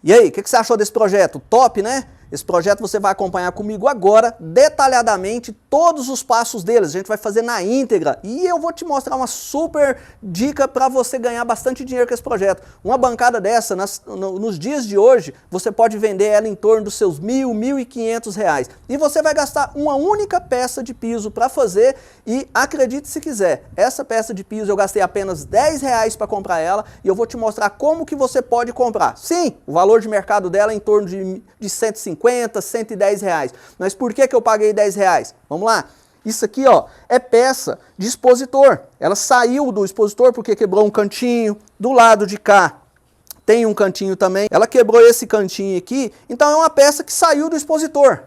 E aí, o que você achou desse projeto? Top, né? Esse projeto você vai acompanhar comigo agora, detalhadamente, todos os passos deles. A gente vai fazer na íntegra e eu vou te mostrar uma super dica para você ganhar bastante dinheiro com esse projeto. Uma bancada dessa, nos dias de hoje, você pode vender ela em torno dos seus R$1.000, R$1.500. E você vai gastar uma única peça de piso para fazer e, acredite se quiser, essa peça de piso eu gastei apenas R$10 para comprar ela e eu vou te mostrar como que você pode comprar. Sim, o valor de mercado dela é em torno de 150, 110 reais. Mas por que eu paguei 10 reais? Vamos lá. Isso aqui, ó, é peça de expositor. Ela saiu do expositor porque quebrou um cantinho. Do lado de cá tem um cantinho também. Ela quebrou esse cantinho aqui. Então é uma peça que saiu do expositor.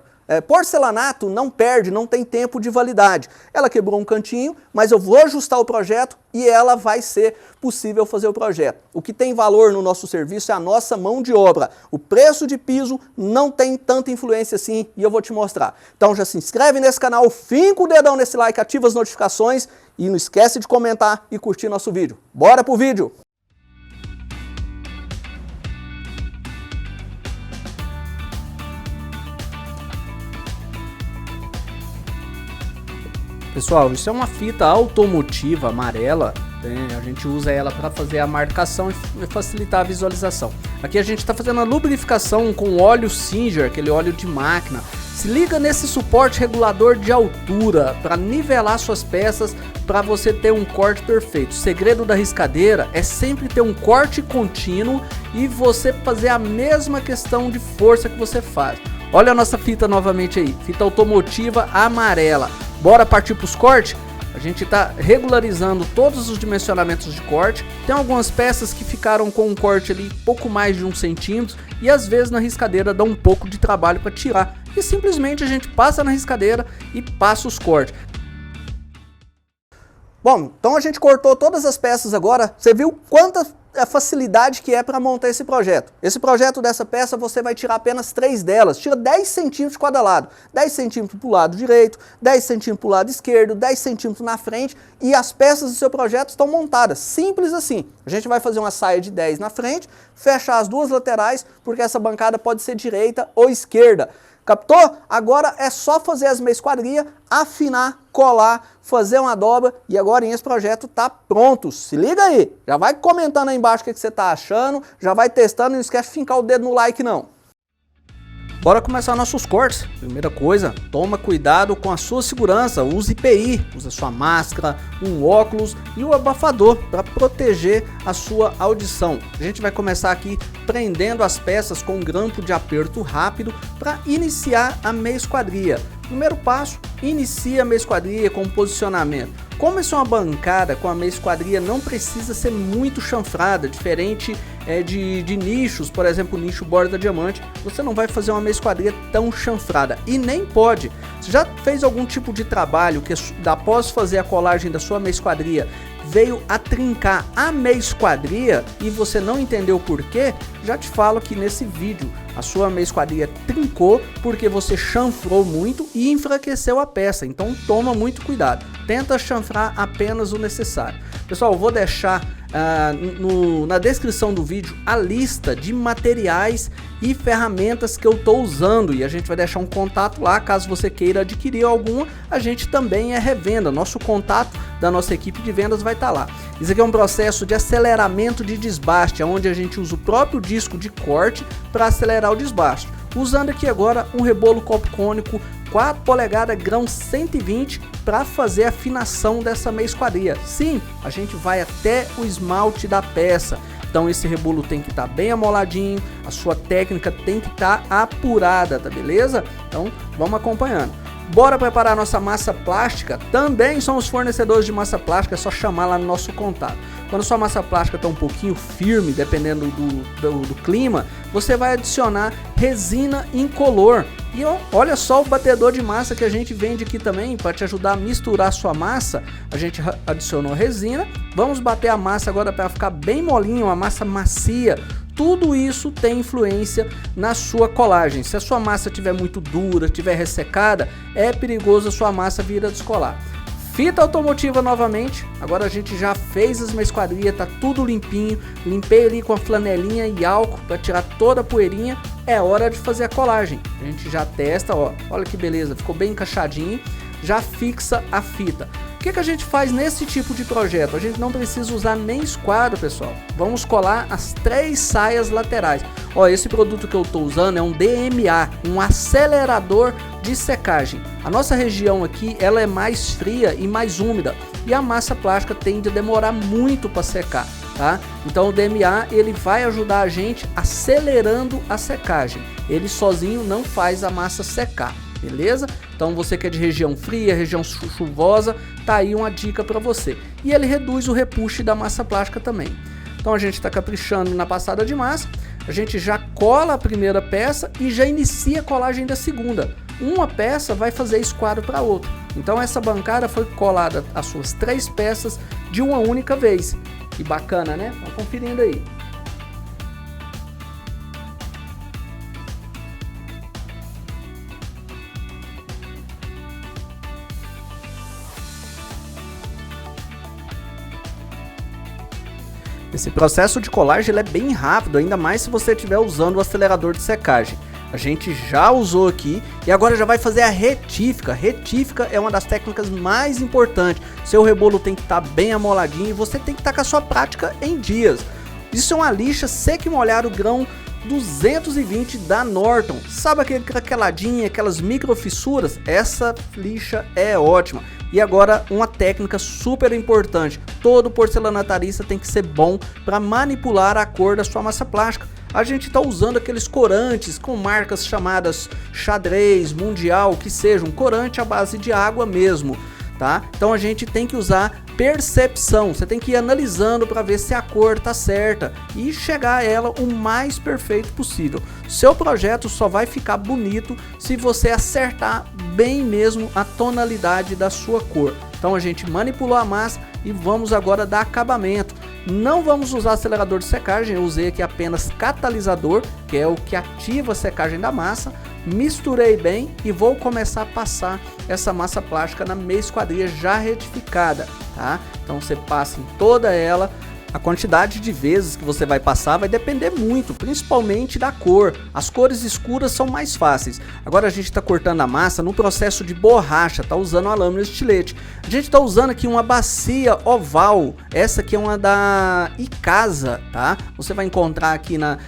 Porcelanato não perde, não tem tempo de validade. Ela quebrou um cantinho, mas eu vou ajustar o projeto e ela vai ser possível fazer o projeto. O que tem valor no nosso serviço é a nossa mão de obra. O preço de piso não tem tanta influência assim e eu vou te mostrar. Então já se inscreve nesse canal, finca o dedão nesse like, ativa as notificações e não esquece de comentar e curtir nosso vídeo. Bora pro vídeo! Pessoal, isso é uma fita automotiva amarela, né? A gente usa ela para fazer a marcação e facilitar a visualização. Aqui a gente está fazendo a lubrificação com óleo Singer, aquele óleo de máquina. Se liga nesse suporte regulador de altura para nivelar suas peças para você ter um corte perfeito. O segredo da riscadeira é sempre ter um corte contínuo e você fazer a mesma questão de força que você faz. Olha a nossa fita novamente aí, fita automotiva amarela. Bora partir para os cortes? A gente está regularizando todos os dimensionamentos de corte. Tem algumas peças que ficaram com um corte ali pouco mais de 1 centímetro e às vezes na riscadeira dá um pouco de trabalho para tirar. E simplesmente a gente passa na riscadeira e passa os cortes. Bom, então a gente cortou todas as peças agora. Você viu quanta facilidade que é para montar esse projeto. Esse projeto dessa peça você vai tirar apenas 3 delas. Tira 10 centímetros de cada lado. 10 centímetros para o lado direito, 10 centímetros para o lado esquerdo, 10 centímetros na frente e as peças do seu projeto estão montadas. Simples assim. A gente vai fazer uma saia de 10 na frente, fechar as duas laterais, porque essa bancada pode ser direita ou esquerda. Captou? Agora é só fazer as meia esquadria, afinar, colar, fazer uma dobra e agora esse projeto tá pronto. Se liga aí, já vai comentando aí embaixo o que você tá achando, já vai testando e não esquece de fincar o dedo no like não. Bora começar nossos cortes. Primeira coisa, toma cuidado com a sua segurança, use EPI, use sua máscara, um óculos e o abafador para proteger a sua audição. A gente vai começar aqui prendendo as peças com um grampo de aperto rápido para iniciar a meia esquadria. Primeiro passo, inicia a meia esquadria com posicionamento. Como isso é uma bancada com a meia esquadria, não precisa ser muito chanfrada, diferente de nichos, por exemplo, o nicho borda diamante, você não vai fazer uma meia esquadria tão chanfrada e nem pode. Você já fez algum tipo de trabalho que após fazer a colagem da sua meia esquadria veio a trincar a meia esquadria e você não entendeu o porquê? Já te falo que nesse vídeo a sua meia esquadria trincou porque você chanfrou muito e enfraqueceu a peça, então toma muito cuidado, tenta chanfrar apenas o necessário. Pessoal, eu vou deixar na descrição do vídeo a lista de materiais e ferramentas que eu estou usando e a gente vai deixar um contato lá caso você queira adquirir alguma. A gente também é revenda, nosso contato da nossa equipe de vendas vai estar lá. Isso aqui é um processo de aceleramento de desbaste, onde a gente usa o próprio disco de corte para acelerar o desbaste. Usando aqui agora um rebolo copo cônico 4 polegadas grão 120 para fazer a afinação dessa meia esquadria. Sim, a gente vai até o esmalte da peça. Então esse rebolo tem que estar bem amoladinho, a sua técnica tem que estar apurada, tá beleza? Então vamos acompanhando. Bora preparar nossa massa plástica? Também somos fornecedores de massa plástica, é só chamar lá no nosso contato. Quando sua massa plástica está um pouquinho firme, dependendo do clima, você vai adicionar resina incolor. E olha só o batedor de massa que a gente vende aqui também, para te ajudar a misturar a sua massa. A gente adicionou resina, vamos bater a massa agora para ficar bem molinho, uma massa macia. Tudo isso tem influência na sua colagem. Se a sua massa estiver muito dura, estiver ressecada, é perigoso a sua massa vir a descolar. Fita automotiva novamente, agora a gente já fez as esquadrias, tá tudo limpinho, limpei ali com a flanelinha e álcool para tirar toda a poeirinha, é hora de fazer a colagem. A gente já testa, ó, olha que beleza, ficou bem encaixadinho, já fixa a fita. O que a gente faz nesse tipo de projeto? A gente não precisa usar nem esquadro, pessoal. Vamos colar as 3 saias laterais. Ó, esse produto que eu estou usando é um DMA, um acelerador de secagem. A nossa região aqui, ela é mais fria e mais úmida, e a massa plástica tende a demorar muito para secar, tá? Então o DMA, ele vai ajudar a gente acelerando a secagem. Ele sozinho não faz a massa secar. Beleza? Então você que é de região fria, região chuvosa, tá aí uma dica para você. E ele reduz o repuxo da massa plástica também. Então a gente está caprichando na passada de massa, a gente já cola a primeira peça e já inicia a colagem da segunda. Uma peça vai fazer esquadro para outra. Então essa bancada foi colada as suas 3 peças de uma única vez. Que bacana, né? Vamos conferindo aí. Esse processo de colagem ele é bem rápido, ainda mais se você estiver usando o acelerador de secagem. A gente já usou aqui e agora já vai fazer a retífica. Retífica é uma das técnicas mais importantes. Seu rebolo tem que estar bem amoladinho e você tem que estar com a sua prática em dias. Isso é uma lixa seca e molhada grão 220 da Norton. Sabe aquele craqueladinho, aquelas micro fissuras? Essa lixa é ótima. E agora uma técnica super importante, todo porcelanatarista tem que ser bom para manipular a cor da sua massa plástica. A gente está usando aqueles corantes com marcas chamadas xadrez, mundial, que seja um corante à base de água mesmo, tá? Então a gente tem que usar percepção, você tem que ir analisando para ver se a cor tá certa e chegar a ela o mais perfeito possível. Seu projeto só vai ficar bonito se você acertar bem mesmo a tonalidade da sua cor. Então a gente manipulou a massa e vamos agora dar acabamento. Não vamos usar acelerador de secagem, eu usei aqui apenas catalisador, que é o que ativa a secagem da massa. Misturei bem e vou começar a passar essa massa plástica na meia esquadria já retificada, tá? Então você passa em toda ela. A quantidade de vezes que você vai passar vai depender muito, principalmente da cor. As cores escuras são mais fáceis. Agora a gente está cortando a massa no processo de borracha, tá usando a lâmina de estilete. A gente está usando aqui uma bacia oval, essa aqui é uma da Icasa, tá? Você vai encontrar aqui na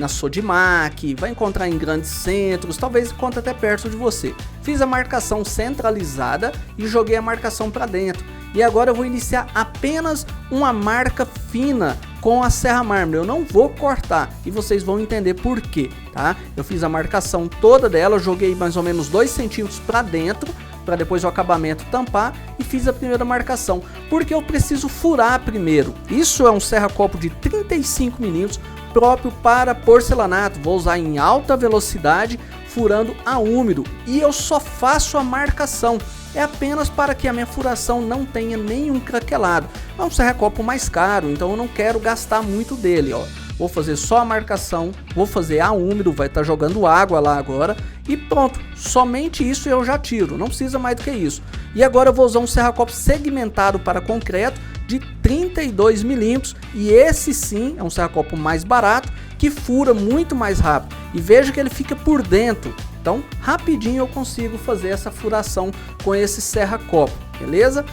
Sodimac, vai encontrar em grandes centros, talvez encontre até perto de você. Fiz a marcação centralizada e joguei a marcação para dentro. E agora eu vou iniciar apenas uma marca fina com a serra mármore. Eu não vou cortar e vocês vão entender por quê, tá? Eu fiz a marcação toda dela, joguei mais ou menos 2 centímetros para dentro, para depois o acabamento tampar, e fiz a primeira marcação, porque eu preciso furar primeiro. Isso é um serra-copo de 35 milímetros, próprio para porcelanato. Vou usar em alta velocidade, furando a úmido, e eu só faço a marcação. É apenas para que a minha furação não tenha nenhum craquelado. É um serra-copo mais caro, então eu não quero gastar muito dele, ó. Vou fazer só a marcação, vou fazer a úmido, vai estar jogando água lá agora e pronto. Somente isso eu já tiro, não precisa mais do que isso. E agora eu vou usar um serra-copo segmentado para concreto de 32 milímetros e esse sim é um serra-copo mais barato que fura muito mais rápido. E veja que ele fica por dentro. Então, rapidinho eu consigo fazer essa furação com esse serra-copo, beleza?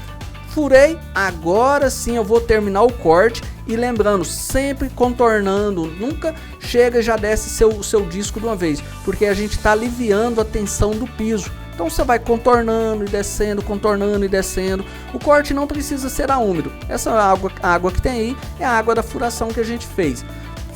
Furei, agora sim eu vou terminar o corte e lembrando, sempre contornando, nunca chega e já desce o seu disco de uma vez, porque a gente está aliviando a tensão do piso. Então você vai contornando e descendo, contornando e descendo. O corte não precisa ser a úmido, essa água que tem aí é a água da furação que a gente fez.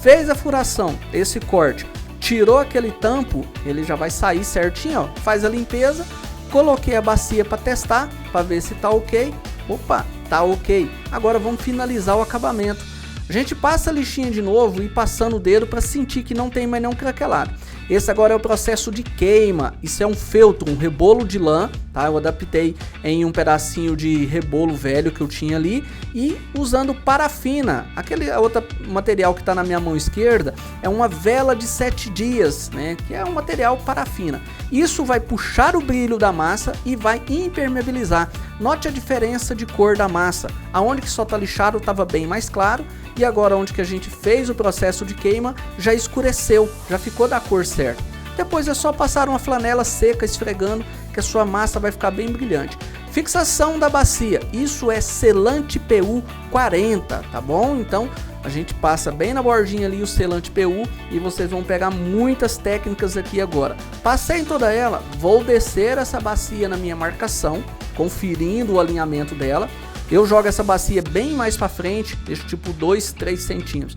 Fez a furação, esse corte, tirou aquele tampo, ele já vai sair certinho, ó. Faz a limpeza, coloquei a bacia para testar, para ver se tá ok. Opa, tá ok. Agora vamos finalizar o acabamento. A gente passa a lixinha de novo e passando o dedo para sentir que não tem mais nenhum craquelado. Esse agora é o processo de queima. Isso é um feltro, um rebolo de lã, tá? Eu adaptei em um pedacinho de rebolo velho que eu tinha ali e usando parafina. Aquele outro material que está na minha mão esquerda é uma vela de 7 dias, né? Que é um material parafina. Isso vai puxar o brilho da massa e vai impermeabilizar. Note a diferença de cor da massa. Aonde que só tá lixado estava bem mais claro e agora onde que a gente fez o processo de queima já escureceu, já ficou da cor certa. Depois é só passar uma flanela seca esfregando que a sua massa vai ficar bem brilhante. Fixação da bacia, isso é selante PU 40, tá bom? Então a gente passa bem na bordinha ali o selante PU e vocês vão pegar muitas técnicas aqui agora. Passei em toda ela, vou descer essa bacia na minha marcação, conferindo o alinhamento dela. Eu jogo essa bacia bem mais para frente, deixo tipo 2, 3 centímetros.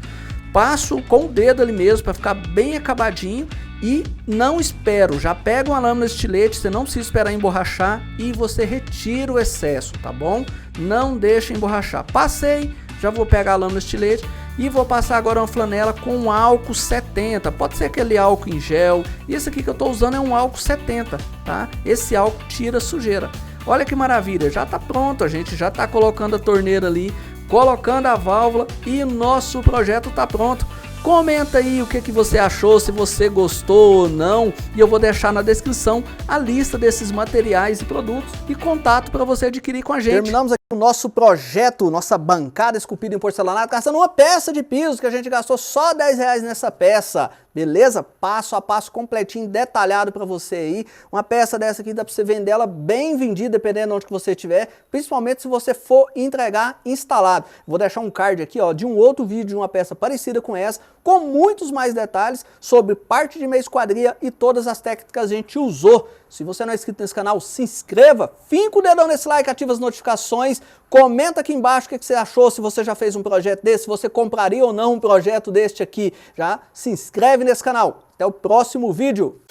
Passo com o dedo ali mesmo para ficar bem acabadinho e não espero, já pega uma lâmina de estilete, você não precisa esperar emborrachar e você retira o excesso, tá bom? Não deixa emborrachar. Passei, já vou pegar a lâmina de estilete e vou passar agora uma flanela com álcool 70, pode ser aquele álcool em gel, e esse aqui que eu estou usando é um álcool 70, tá? Esse álcool tira sujeira. Olha que maravilha, já está pronto, a gente já está colocando a torneira ali, colocando a válvula e nosso projeto está pronto. Comenta aí o que você achou, se você gostou ou não, e eu vou deixar na descrição a lista desses materiais e produtos e contato para você adquirir com a gente. Terminamos aqui o nosso projeto, nossa bancada esculpida em porcelanato, gastando uma peça de piso que a gente gastou só R$10 nessa peça. Beleza? Passo a passo completinho, detalhado para você aí. Uma peça dessa aqui dá para você vender ela bem vendida, dependendo de onde que você estiver, principalmente se você for entregar instalado. Vou deixar um card aqui, ó, de um outro vídeo de uma peça parecida com essa, com muitos mais detalhes sobre parte de meia esquadria e todas as técnicas que a gente usou. Se você não é inscrito nesse canal, se inscreva, finca o dedão nesse like, ativa as notificações, comenta aqui embaixo o que você achou, se você já fez um projeto desse, se você compraria ou não um projeto deste aqui, já se inscreve nesse canal. Até o próximo vídeo.